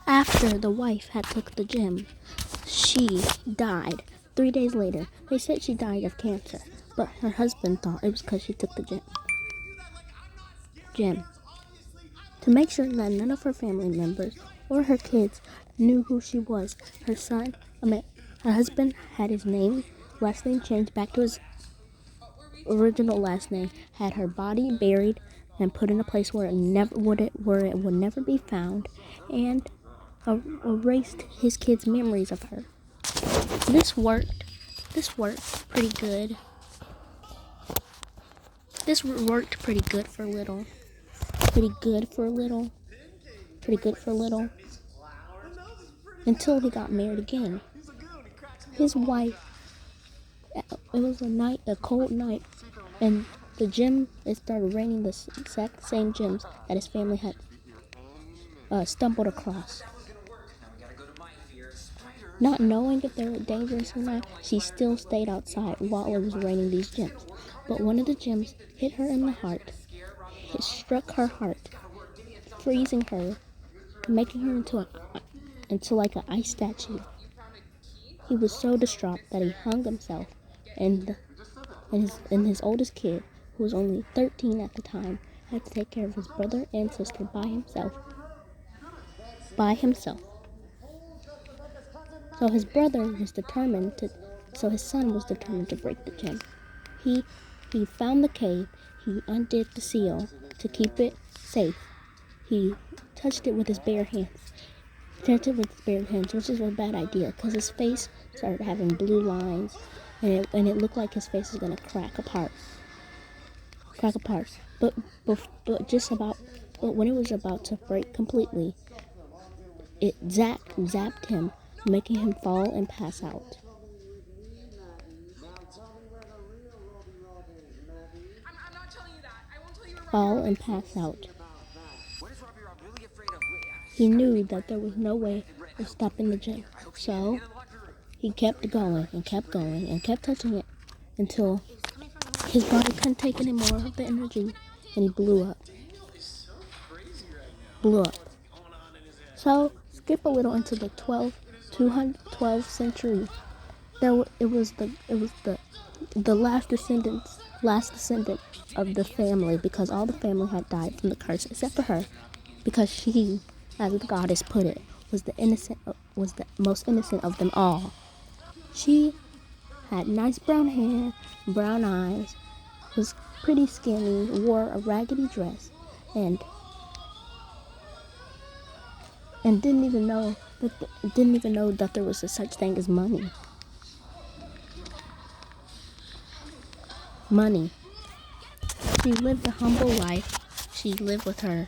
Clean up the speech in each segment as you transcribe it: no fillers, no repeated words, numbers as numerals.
After the wife had took the gem, she died. 3 days later, they said she died of cancer, but her husband thought it was because she took the gem. To make sure that none of her family members or her kids knew who she was, her husband had his last name changed back to his original last name, had her body buried and put in a place where it would never be found, and erased his kids' memories of her. This worked. This worked pretty good. This worked pretty good for a little. Until he got married again. His wife. It was a cold night, and it started raining the exact same gems that his family had stumbled across. Not knowing if they were dangerous or not, she still stayed outside while it was raining these gems. But one of the gems hit her in the heart. It struck her heart, freezing her, making her into like an ice statue. He was so distraught that he hung himself, and his oldest kid, who was only 13 at the time, had to take care of his brother and sister by himself. So his son was determined to break the gem. He found the cave, he undid the seal to keep it safe. He touched it with his bare hands, which is a bad idea because his face started having blue lines, and it looked like his face was gonna crack apart. But when it was about to break completely, it zapped him, making him fall and pass out. He knew that there was no way of stopping the gem, so he kept going and kept touching it until his body couldn't take any more of the energy, and he blew up. So skip a little into the 212th century. It was the last descendant of the family, because all the family had died from the curse except for her, because she, as the goddess put it, was the most innocent of them all. She had nice brown hair, brown eyes, was pretty skinny, wore a raggedy dress, and didn't even know that there was a such thing as money. She lived a humble life. She lived a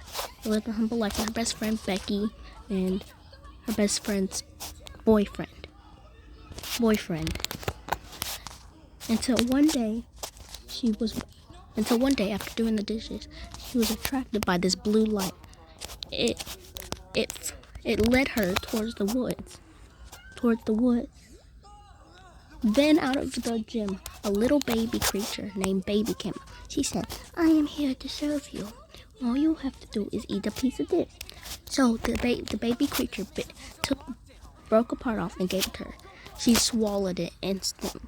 humble life with her best friend Becky and her best friend's boyfriend. Until one day, after doing the dishes, she was attracted by this blue light. It led her towards the woods. Then out of the gym, a little baby creature named Baby came out. She said, "I am here to serve you. All you have to do is eat a piece of this." So the baby creature broke a part off and gave it to her. She swallowed it instantly.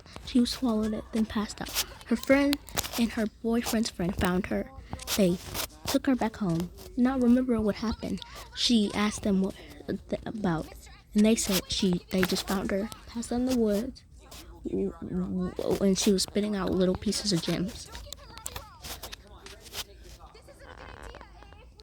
Then passed out. Her friend and her boyfriend's friend found her. They took her back home. Not remembering what happened, she asked them what about, and they said they just found her passed out in the woods, and she was spitting out little pieces of gems.